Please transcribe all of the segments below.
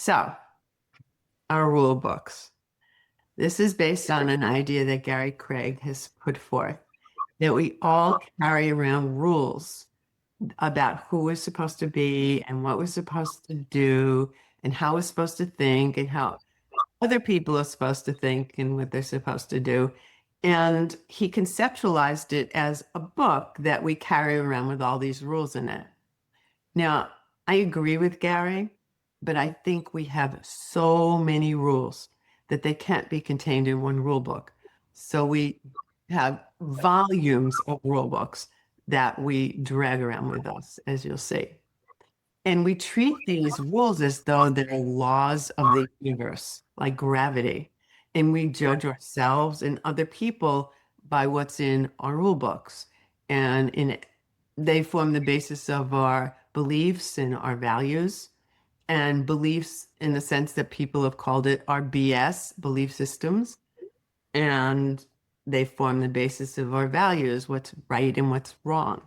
So, our rule books. This is based on an idea that Gary Craig has put forth that we all carry around rules about who we're supposed to be and what we're supposed to do and how we're supposed to think and how other people are supposed to think and what they're supposed to do. And he conceptualized it as a book that we carry around with all these rules in it. Now, I agree with Gary, but I think we have so many rules that they can't be contained in one rule book. So we have volumes of rule books that we drag around with us, as you'll see. And we treat these rules as though they're laws of the universe, like gravity. And we judge ourselves and other people by what's in our rule books. And they form the basis of our beliefs and our values, and beliefs in the sense that people have called it our BS, belief systems. And they form the basis of our values, what's right and what's wrong.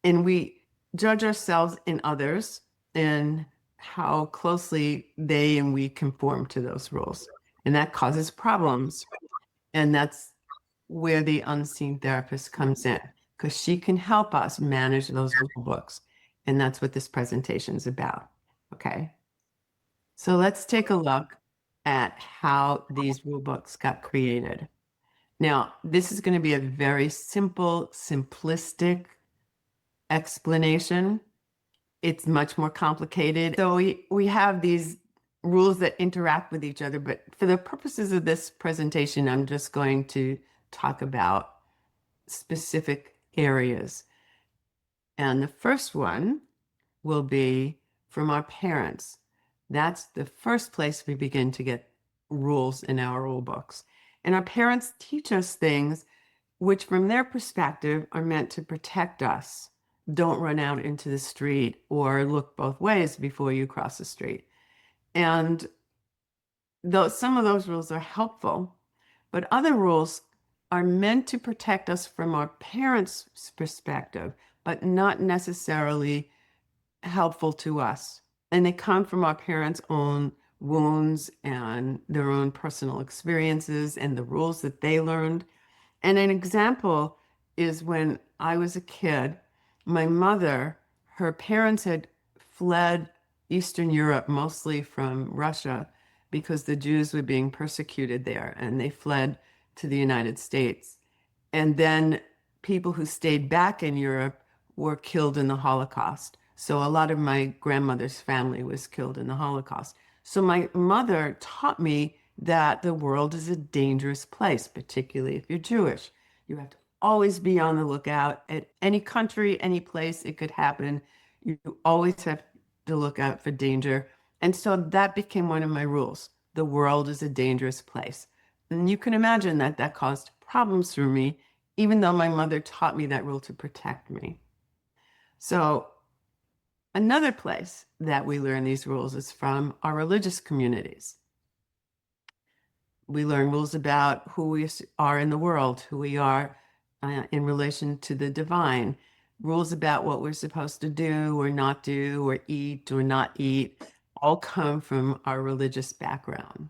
And we judge ourselves and others and how closely they and we conform to those rules. And that causes problems. And that's where the unseen therapist comes in, because she can help us manage those rule books. And that's what this presentation is about. Okay. So let's take a look at how these rule books got created. Now, this is going to be a very simple, simplistic explanation. It's much more complicated. So we have these rules that interact with each other, but for the purposes of this presentation, I'm just going to talk about specific areas. And the first one will be from our parents. That's the first place we begin to get rules in our rule books. And our parents teach us things which, from their perspective, are meant to protect us. Don't run out into the street or look both ways before you cross the street. And though some of those rules are helpful, but other rules are meant to protect us from our parents' perspective, but not necessarily helpful to us. And they come from our parents' own wounds and their own personal experiences and the rules that they learned. And an example is when I was a kid, my mother, her parents had fled Eastern Europe, mostly from Russia, because the Jews were being persecuted there, and they fled to the United States. And then people who stayed back in Europe were killed in the Holocaust. So a lot of my grandmother's family was killed in the Holocaust. So my mother taught me that the world is a dangerous place, particularly if you're Jewish. You have to always be on the lookout at any country, any place it could happen. You always have to look out for danger. And so that became one of my rules. The world is a dangerous place. And you can imagine that that caused problems for me, even though my mother taught me that rule to protect me. So another place that we learn these rules is from our religious communities. We learn rules about who we are in the world, who we are in relation to the divine, rules about what we're supposed to do or not do, or eat or not eat, all come from our religious background.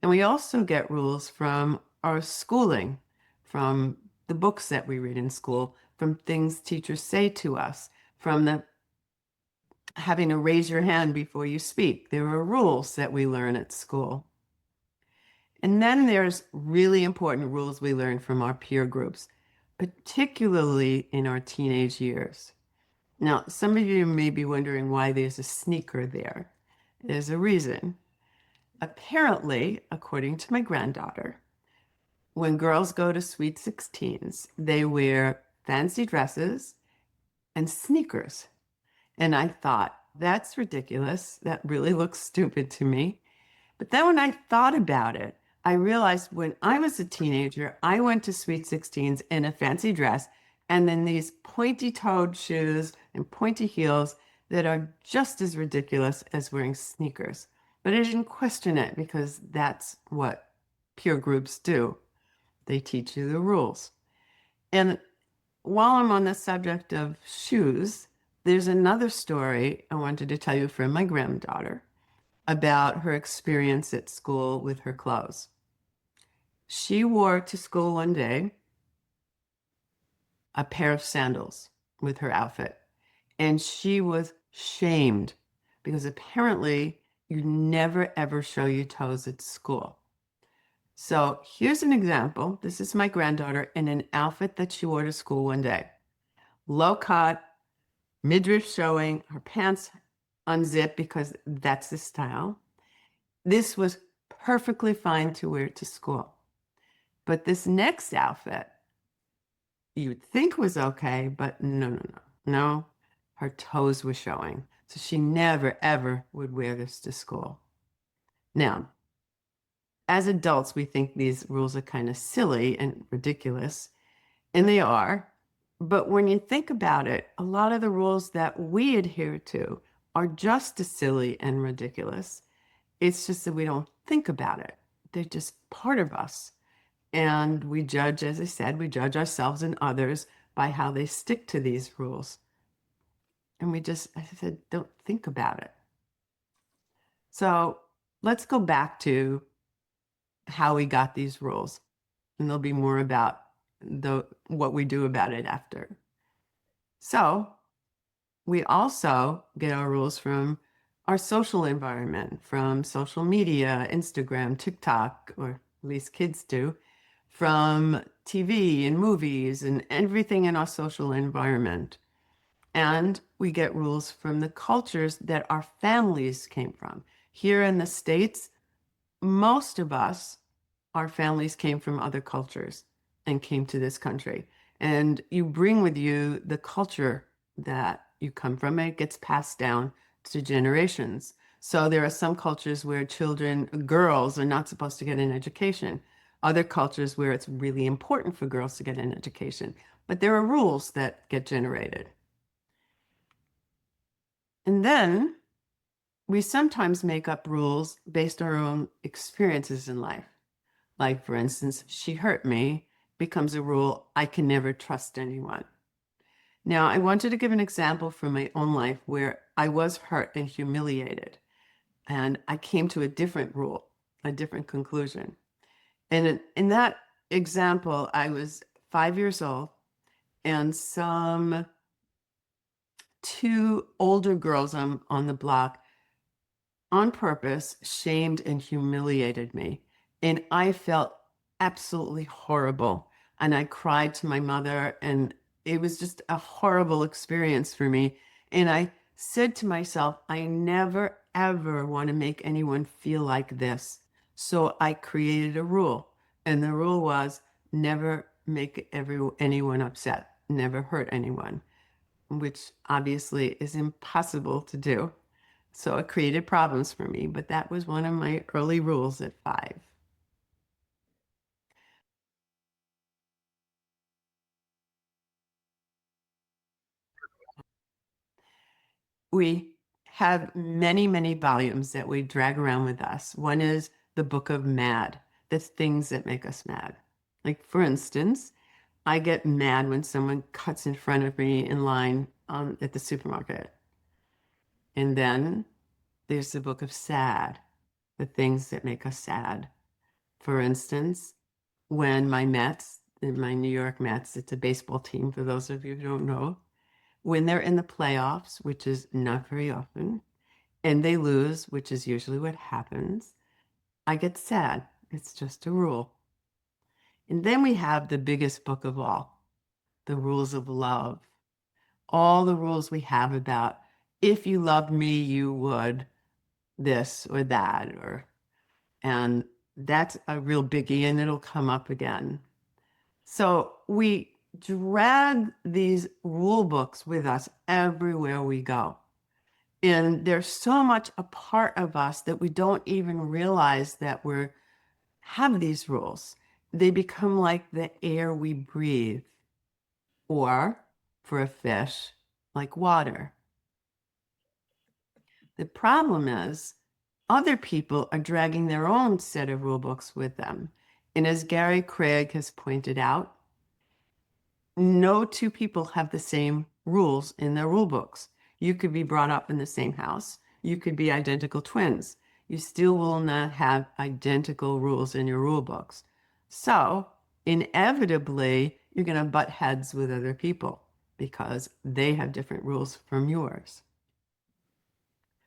And we also get rules from our schooling, from the books that we read in school, from things teachers say to us, from the having to raise your hand before you speak. There are rules that we learn at school. And then there's really important rules we learn from our peer groups, particularly in our teenage years. Now, some of you may be wondering why there's a sneaker there. There's a reason. Apparently, according to my granddaughter, when girls go to Sweet 16s, they wear fancy dresses and sneakers. And I thought, that's ridiculous. That really looks stupid to me. But then when I thought about it, I realized when I was a teenager, I went to Sweet 16s in a fancy dress and then these pointy-toed shoes and pointy heels that are just as ridiculous as wearing sneakers. But I didn't question it because that's what peer groups do. They teach you the rules. And while I'm on the subject of shoes, there's another story I wanted to tell you from my granddaughter. about her experience at school with her clothes. She wore to school one day a pair of sandals with her outfit, and she was shamed because apparently you never ever show your toes at school. So here's an example. This is my granddaughter in an outfit that she wore to school one day. Low cut, midriff showing, her pants unzipped because that's the style. This was perfectly fine to wear to school. But this next outfit, you'd think was okay, but no, no, no, no. Her toes were showing. So she never, ever would wear this to school. Now, as adults, we think these rules are kind of silly and ridiculous, and they are. But when you think about it, a lot of the rules that we adhere to are just as silly and ridiculous. It's just that we don't think about it. They're just part of us. And we judge, as I said, we judge ourselves and others by how they stick to these rules. And we just, as I said, don't think about it. So let's go back to how we got these rules. And there'll be more about what we do about it after. So we also get our rules from our social environment, from social media, Instagram, TikTok, or at least kids do, from TV and movies and everything in our social environment. And we get rules from the cultures that our families came from. Here in the States, most of us, our families came from other cultures and came to this country. And you bring with you the culture that you come from. It gets passed down to generations. So there are some cultures where children, girls, are not supposed to get an education. Other cultures where it's really important for girls to get an education. But there are rules that get generated. And then we sometimes make up rules based on our own experiences in life. Like, for instance, she hurt me becomes a rule, I can never trust anyone. Now, I wanted to give an example from my own life where I was hurt and humiliated, and I came to a different rule, a different conclusion. And in that example, I was 5 years old, and some two older girls on the block on purpose shamed and humiliated me. And I felt absolutely horrible. And I cried to my mother, and it was just a horrible experience for me. And I said to myself, I never, ever want to make anyone feel like this. So I created a rule. And the rule was never make anyone upset, never hurt anyone, which obviously is impossible to do. So it created problems for me, but that was one of my early rules at 5. We have many, many volumes that we drag around with us. One is the Book of Mad, the things that make us mad. Like, for instance, I get mad when someone cuts in front of me in line at the supermarket. And then there's the Book of Sad, the things that make us sad. For instance, when my Mets, my New York Mets, it's a baseball team for those of you who don't know, when they're in the playoffs, which is not very often, and they lose, which is usually what happens, I get sad. It's just a rule. And then we have the biggest book of all, the rules of love. All the rules we have about if you loved me, you would this or that, and that's a real biggie, and it'll come up again. So we drag these rule books with us everywhere we go. And they're so much a part of us that we don't even realize that we have these rules. They become like the air we breathe, or for a fish, like water. The problem is other people are dragging their own set of rule books with them. And as Gary Craig has pointed out, no two people have the same rules in their rule books. You could be brought up in the same house. You could be identical twins. you still will not have identical rules in your rule books. So inevitably, you're going to butt heads with other people because they have different rules from yours.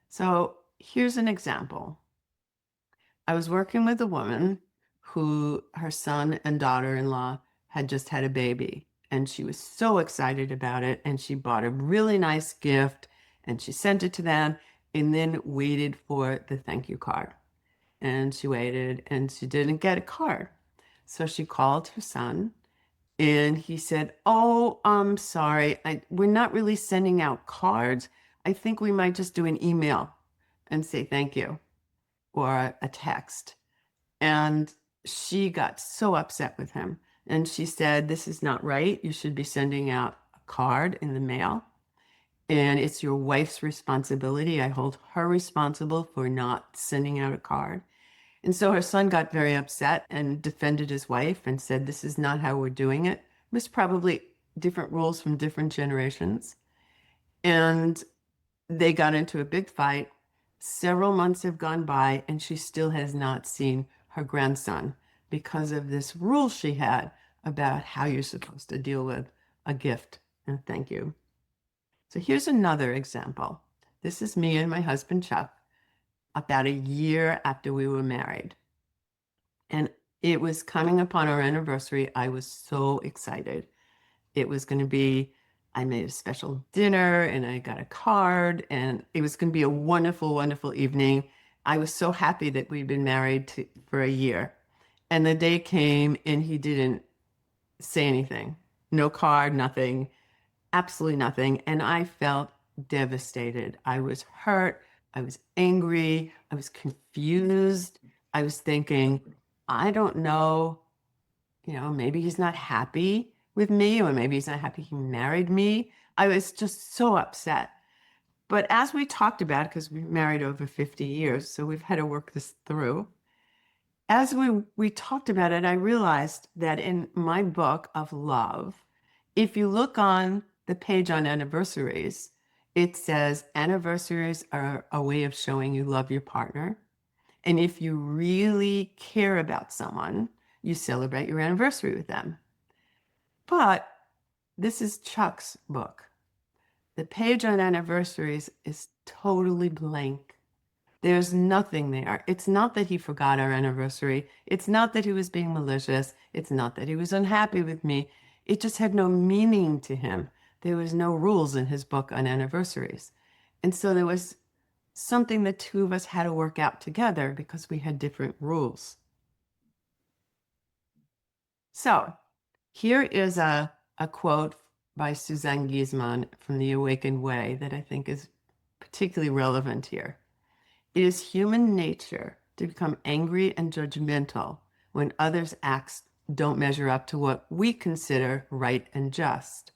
So here's an example. I was working with a woman who her son and daughter-in-law had just had a baby, and she was so excited about it, and she bought a really nice gift, and she sent it to them, and then waited for the thank you card. And she waited, and she didn't get a card. So she called her son, and he said, "Oh, I'm sorry. We're not really sending out cards. I think we might just do an email and say thank you or a text." And she got so upset with him. And she said, "This is not right. You should be sending out a card in the mail. And it's your wife's responsibility. I hold her responsible for not sending out a card." And so her son got very upset and defended his wife and said, "This is not how we're doing it." It was probably different rules from different generations. And they got into a big fight. Several months have gone by, and she still has not seen her grandson because of this rule she had about how you're supposed to deal with a gift and thank you. So here's another example. This is me and my husband, Chuck, about a year after we were married. And it was coming upon our anniversary. I was so excited. It was going to be, I made a special dinner and I got a card, and it was going to be a wonderful, wonderful evening. I was so happy that we'd been married for a year. And the day came and he didn't say anything. No card, nothing, absolutely nothing. And I felt devastated. I was hurt. I was angry. I was confused. I was thinking, I don't know, maybe he's not happy with me, or maybe he's not happy he married me. I was just so upset. But as we talked about, because we've married over 50 years, so we've had to work this through. As we talked about it, I realized that in my book of love, if you look on the page on anniversaries, it says anniversaries are a way of showing you love your partner. And if you really care about someone, you celebrate your anniversary with them. But this is Chuck's book. The page on anniversaries is totally blank. There's nothing there. It's not that he forgot our anniversary. It's not that he was being malicious. It's not that he was unhappy with me. It just had no meaning to him. There was no rules in his book on anniversaries. And so there was something the two of us had to work out together because we had different rules. So here is a quote by Suzanne Giesemann from The Awakened Way that I think is particularly relevant here. "It is human nature to become angry and judgmental when others' acts don't measure up to what we consider right and just.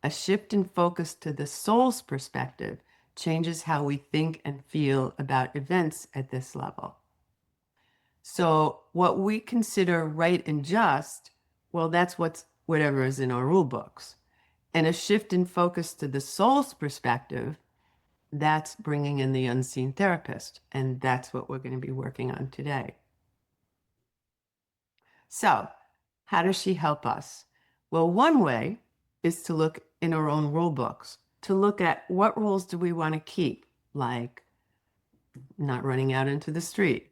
A shift in focus to the soul's perspective changes how we think and feel about events at this level." So what we consider right and just, well, that's whatever is in our rule books. And a shift in focus to the soul's perspective, that's bringing in the unseen therapist. And that's what we're going to be working on today. So how does she help us? Well, one way is to look in our own rule books, to look at what rules do we want to keep, like not running out into the street.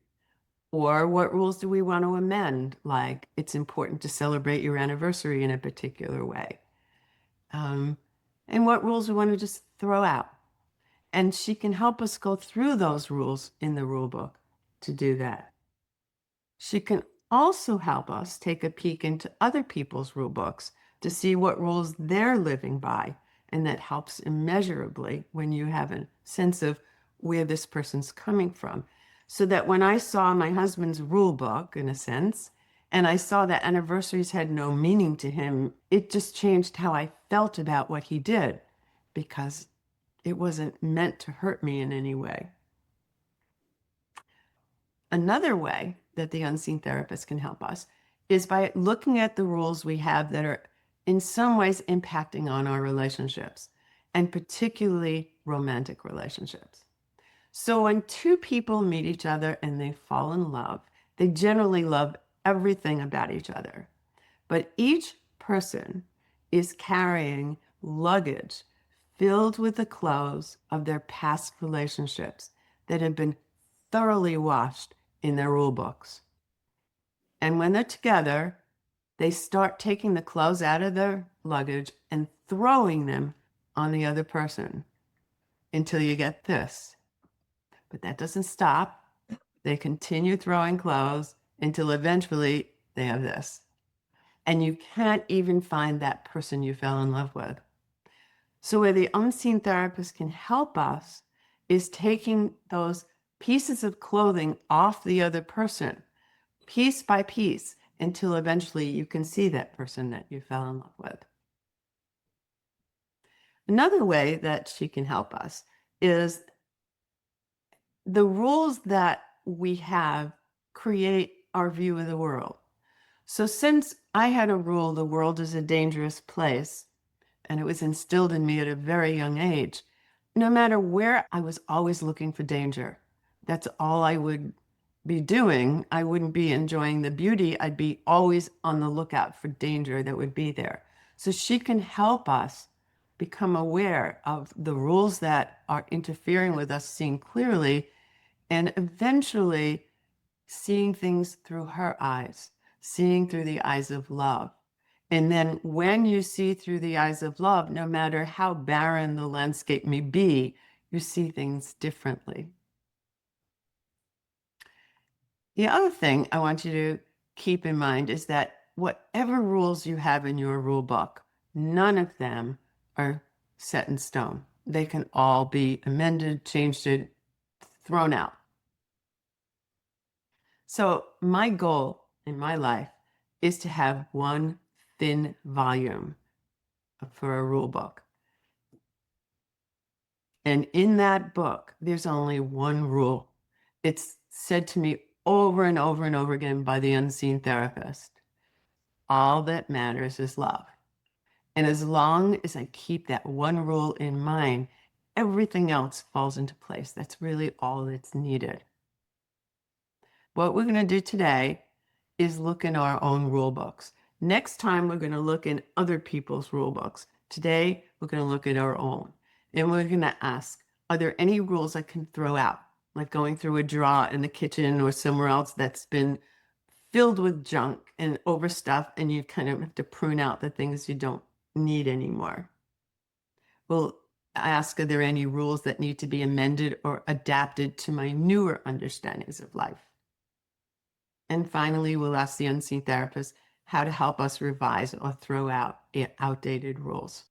Or what rules do we want to amend? Like, it's important to celebrate your anniversary in a particular way. And what rules we want to just throw out. And she can help us go through those rules in the rule book to do that. She can also help us take a peek into other people's rule books to see what rules they're living by. And that helps immeasurably when you have a sense of where this person's coming from. So that when I saw my husband's rule book, in a sense, and I saw that anniversaries had no meaning to him, it just changed how I felt about what he did, because it wasn't meant to hurt me in any way. Another way that the unseen therapist can help us is by looking at the rules we have that are in some ways impacting on our relationships, and particularly romantic relationships. So when two people meet each other and they fall in love, they generally love everything about each other. But each person is carrying luggage filled with the clothes of their past relationships that have been thoroughly washed in their rule books. And when they're together, they start taking the clothes out of their luggage and throwing them on the other person until you get this. But that doesn't stop. They continue throwing clothes until eventually they have this. And you can't even find that person you fell in love with. So where the unseen therapist can help us is taking those pieces of clothing off the other person, piece by piece, until eventually you can see that person that you fell in love with. Another way that she can help us is the rules that we have create our view of the world. So since I had a rule, the world is a dangerous place, and it was instilled in me at a very young age, no matter where, I was always looking for danger. That's all I would be doing. I wouldn't be enjoying the beauty. I'd be always on the lookout for danger that would be there. So she can help us become aware of the rules that are interfering with us seeing clearly, and eventually seeing things through her eyes, seeing through the eyes of love. And then when you see through the eyes of love, no matter how barren the landscape may be, you see things differently. The other thing I want you to keep in mind is that whatever rules you have in your rule book, none of them are set in stone. They can all be amended, changed, thrown out. So my goal in my life is to have one thin volume for a rule book. And in that book, there's only one rule. It's said to me over and over and over again by the unseen therapist. All that matters is love. And as long as I keep that one rule in mind, everything else falls into place. That's really all that's needed. What we're going to do today is look in our own rule books. Next time, we're going to look in other people's rule books. Today, we're going to look at our own. And we're going to ask, are there any rules I can throw out? Like going through a drawer in the kitchen or somewhere else that's been filled with junk and overstuffed, and you kind of have to prune out the things you don't need anymore. We'll ask, are there any rules that need to be amended or adapted to my newer understandings of life? And finally, we'll ask the unseen therapist how to help us revise or throw out outdated rules.